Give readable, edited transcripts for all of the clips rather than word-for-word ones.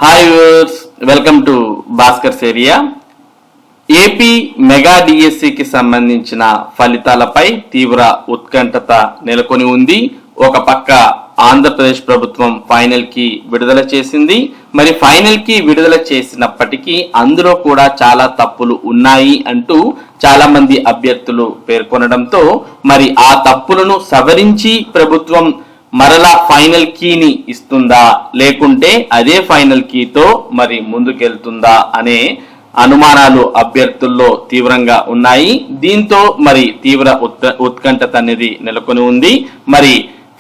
Hi viewers, welcome to Bhaskar's area. AP mega డిఎస్సికి సంబంధించిన ఫలితాలపై తీవ్ర ఉత్కంఠత నెలకొని ఉంది. ఒక పక్క ఆంధ్రప్రదేశ్ ప్రభుత్వం ఫైనల్ కి విడుదల చేసింది. మరి ఫైనల్ కి విడుదల చేసినప్పటికీ అందులో కూడా చాలా తప్పులు ఉన్నాయి అంటూ చాలా మంది అభ్యర్థులు పేర్కొనడంతో మరి ఆ తప్పులను సవరించి ప్రభుత్వం మరలా ఫైనల్ కీని ఇస్తుందా, లేకుంటే అదే ఫైనల్ కీతో మరి ముందుకెళ్తుందా అనే అనుమానాలు అభ్యర్థుల్లో తీవ్రంగా ఉన్నాయి. దీంతో మరి తీవ్ర ఉత్కంఠత అనేది నెలకొని ఉంది. మరి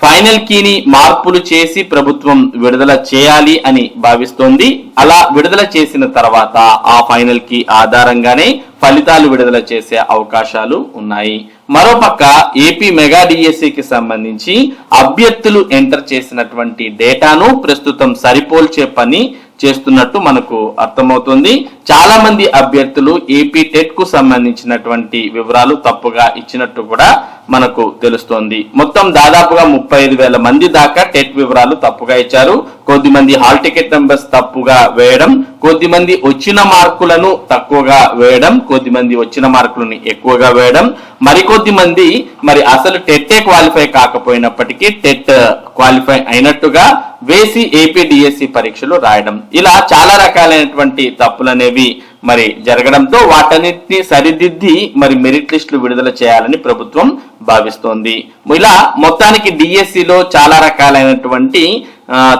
ఫైనల్ కీని మార్పులు చేసి ప్రభుత్వం విడుదల చేయాలి అని భావిస్తోంది. అలా విడుదల చేసిన తర్వాత ఆ ఫైనల్ కీ ఆధారంగానే ఫలితాలు విడుదల చేసే అవకాశాలు ఉన్నాయి. మరోపక్క ఏపీ మెగా డిఎస్సికి సంబంధించి అభ్యర్థులు ఎంటర్ చేసినటువంటి డేటాను ప్రస్తుతం సరిపోల్చే పని చేస్తున్నట్టు మనకు అర్థమవుతుంది. చాలా మంది అభ్యర్థులు ఏపీ టెట్ కు సంబంధించినటువంటి వివరాలు తప్పుగా ఇచ్చినట్టు కూడా మనకు తెలుస్తోంది. మొత్తం దాదాపుగా 35,000 మంది దాకా టెట్ వివరాలు తప్పుగా ఇచ్చారు. కొద్దిమంది హాల్ టికెట్ నెంబర్స్ తప్పుగా వేయడం, కొద్దిమంది వచ్చిన మార్కులను తక్కువగా వేయడం, కొద్దిమంది వచ్చిన మార్కులను ఎక్కువగా వేయడం, మరికొద్ది మంది మరి అసలు టెట్టే క్వాలిఫై కాకపోయినప్పటికీ టెట్ క్వాలిఫై అయినట్టుగా వేసి ఏపీ డిఎస్సి పరీక్షలు రాయడం, ఇలా చాలా రకాలైనటువంటి తప్పులనేవి మరి జరగడంతో వాటన్నిటిని సరిదిద్ది మరి మెరిట్ లిస్టులు విడుదల చేయాలని ప్రభుత్వం భావిస్తోంది. ఇలా మొత్తానికి డిఎస్సిలో చాలా రకాలైనటువంటి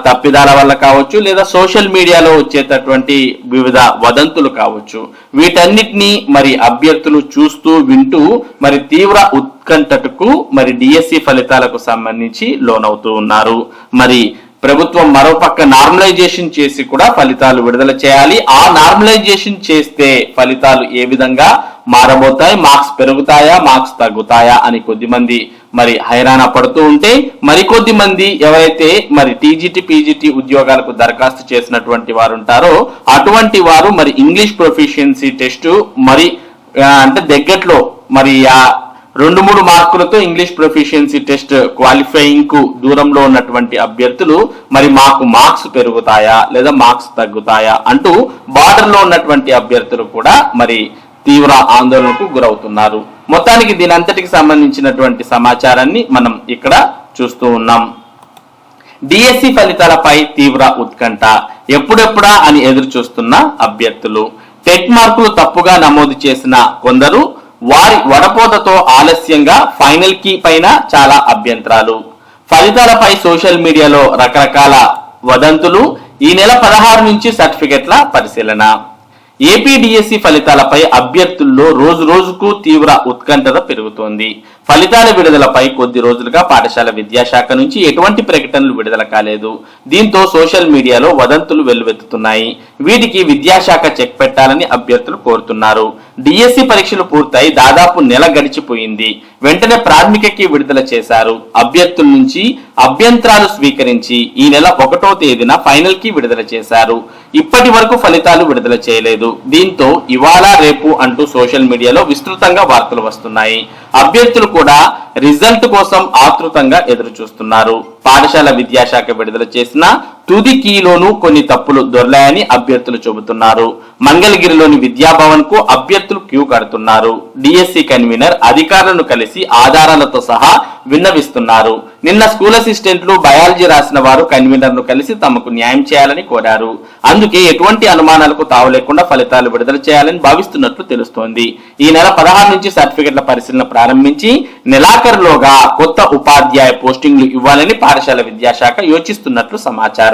తప్పిదాల వల్ల కావచ్చు, లేదా సోషల్ మీడియాలో వచ్చేటటువంటి వివిధ వదంతులు కావచ్చు, వీటన్నిటినీ మరి అభ్యర్థులు చూస్తూ వింటూ మరి తీవ్ర ఉత్కంఠకు మరి డిఎస్సి ఫలితాలకు సంబంధించి లోనవుతూ ఉన్నారు. మరి ప్రభుత్వం మరోపక్క నార్మలైజేషన్ చేసి కూడా ఫలితాలు విడుదల చేయాలి. ఆ నార్మలైజేషన్ చేస్తే ఫలితాలు ఏ విధంగా మారబోతాయి, మార్క్స్ పెరుగుతాయా, మార్క్స్ తగ్గుతాయా అని కొద్దిమంది మరి హైరాణ పడుతూ ఉంటే, మరికొద్ది మంది ఎవరైతే మరి టీజీటీ పీజీటీ ఉద్యోగాలకు దరఖాస్తు చేసినటువంటి వారు ఉంటారో అటువంటి వారు మరి ఇంగ్లీష్ ప్రొఫిషియన్సీ టెస్ట్ మరి అంటే దగ్గరలో మరి 2-3 మార్కులతో ఇంగ్లీష్ ప్రొఫిషియన్సీ టెస్ట్ క్వాలిఫైయింగ్ కు దూరంలో ఉన్నటువంటి అభ్యర్థులు మరి మాకు మార్క్స్ పెరుగుతాయా లేదా మార్క్స్ తగ్గుతాయా అంటూ బార్డర్ లో ఉన్నటువంటి అభ్యర్థులు కూడా మరి తీవ్ర ఆందోళనకు గురవుతున్నారు. మొత్తానికి దీని అంతటికి సంబంధించినటువంటి సమాచారాన్ని మనం ఇక్కడ చూస్తూ ఉన్నాం. డిఎస్సి ఫలితాలపై తీవ్ర ఉత్కంఠ, ఎప్పుడెప్పుడా అని ఎదురు చూస్తున్న అభ్యర్థులు. టెట్ మార్కులు తప్పుగా నమోదు చేసిన కొందరు, వారి వడపోతతో ఆలస్యంగా ఫైనల్ కీ పైన చాలా అభ్యంతరాలు. ఫలితాలపై సోషల్ మీడియాలో రకరకాల వదంతులు. ఈ నెల 16 నుంచి సర్టిఫికెట్ల పరిశీలన. ఏపీ డిఎస్సి ఫలితాలపై అభ్యర్థుల్లో రోజు రోజుకు తీవ్ర ఉత్కంఠత పెరుగుతోంది. ఫలితాల విడుదలపై కొద్ది రోజులుగా పాఠశాల విద్యాశాఖ నుంచి ఎటువంటి ప్రకటనలు విడుదల కాలేదు. దీంతో సోషల్ మీడియాలో వదంతులు వెల్లువెత్తుతున్నాయి. వీటికి విద్యాశాఖ చెక్ పెట్టాలని అభ్యర్థులు కోరుతున్నారు. డిఎస్సి పరీక్షలు పూర్తయి దాదాపు నెల గడిచిపోయింది. వెంటనే ప్రాథమిక కీ విడుదల చేశారు. అభ్యర్థుల నుంచి అభ్యంతరాలు స్వీకరించి ఈ నెల 1వ తేదీన ఫైనల్ కీ విడుదల చేశారు. ఇప్పటి వరకు ఫలితాలు విడుదల చేయలేదు. దీంతో ఇవాళ రేపు అంటూ సోషల్ మీడియాలో విస్తృతంగా వార్తలు వస్తున్నాయి. అభ్యర్థులు కూడా రిజల్ట్ కోసం ఆతృతంగా ఎదురు చూస్తున్నారు. పాఠశాల విద్యాశాఖ విడుదల చేసిన తుది కీలోనూ కొన్ని తప్పులు దొర్లాయని అభ్యర్థులు చెబుతున్నారు. మంగళగిరిలోని విద్యాభవన్ కు అభ్యర్థులు క్యూ కడుతున్నారు. డిఎస్సి కన్వీనర్ అధికారులను కలిసి ఆధారాలతో సహా విన్నవిస్తున్నారు. నిన్న స్కూల్ అసిస్టెంట్లు బయాలజీ రాసిన వారు కన్వీనర్ ను కలిసి తమకు న్యాయం చేయాలని కోరారు. అందుకే ఎటువంటి అనుమానాలకు తావు లేకుండా ఫలితాలు విడుదల చేయాలని భావిస్తున్నట్లు తెలుస్తోంది. ఈ నెల 16 నుంచి సర్టిఫికెట్ల పరిశీలన ప్రారంభించి నెలాఖరులోగా కొత్త ఉపాధ్యాయ పోస్టింగ్లు ఇవ్వాలని పాఠశాల విద్యాశాఖ యోచిస్తున్నట్లు సమాచారం.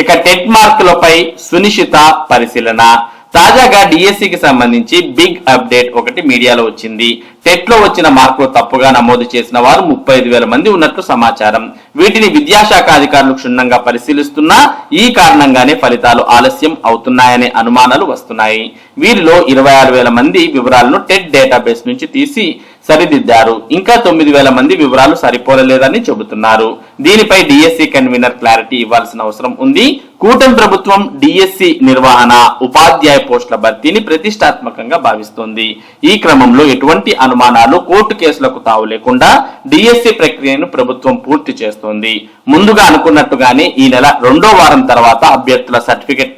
ఇక టెట్ మార్కులపై సునిశ్చిత పరిశీలన. తాజాగా డిఎస్సికి సంబంధించి బిగ్ అప్డేట్ ఒకటి మీడియాలో వచ్చింది. టెట్ లో వచ్చిన మార్కులు తప్పుగా నమోదు చేసిన వారు 35,000 మంది ఉన్నట్లు సమాచారం. వీటిని విద్యాశాఖ అధికారులు క్షుణ్ణంగా పరిశీలిస్తున్నా ఈ కారణంగానే ఫలితాలు ఆలస్యం అవుతున్నాయనే అనుమానాలు వస్తున్నాయి. వీరిలో 26,000 మంది వివరాలను టెట్ డేటాబేస్ నుంచి తీసి సరిదిద్దారు. ఇంకా 9,000 మంది వివరాలు సరిపోలేదని చెబుతున్నారు. దీనిపై డిఎస్సి కన్వీనర్ క్లారిటీ ఇవ్వాల్సిన అవసరం ఉంది. కూటమి ప్రభుత్వం డిఎస్సి నిర్వహణ, ఉపాధ్యాయ పోస్టుల భర్తీని ప్రతిష్టాత్మకంగా భావిస్తోంది. ఈ క్రమంలో ఎటువంటి అనుమానాలు, కోర్టు కేసులకు తావు లేకుండా డిఎస్సి ప్రక్రియను ప్రభుత్వం పూర్తి చేస్తోంది. ముందుగా అనుకున్నట్టుగానే ఈ నెల 2వ వారం తర్వాత అభ్యర్థుల సర్టిఫికెట్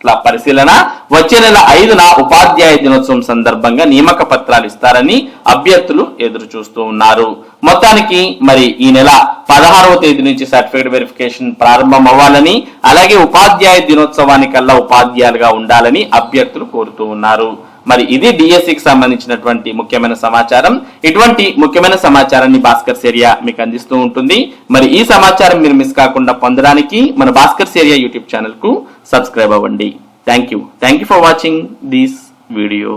పోస్టుల పరిశీలన వచ్చే నెల 5న ఉపాధ్యాయ దినోత్సవం సందర్భంగా నియామక పత్రాలు ఇస్తారని అభ్యర్థులు ఎదురు చూస్తూ ఉన్నారు. మొత్తానికి మరి ఈ నెల 16వ తేదీ నుంచి సర్టిఫికేట్ వెరిఫికేషన్ ప్రారంభం అవ్వాలని, అలాగే ఉపాధ్యాయ దినోత్సవానికల్లా ఉపాధ్యాయులుగా ఉండాలని అభ్యర్థులు కోరుతూ ఉన్నారు. మరి ఇది డిఎస్సికి సంబంధించినటువంటి ముఖ్యమైన సమాచారం. ఇటువంటి ముఖ్యమైన సమాచారాన్ని భాస్కర్స్ ఏరియా మీకు అందిస్తూ ఉంటుంది. మరి ఈ సమాచారం మీరు మిస్ కాకుండా పొందడానికి మన భాస్కర్స్ ఏరియా యూట్యూబ్ ఛానల్ కు సబ్స్క్రైబ్ అవ్వండి. Thank you for watching this video.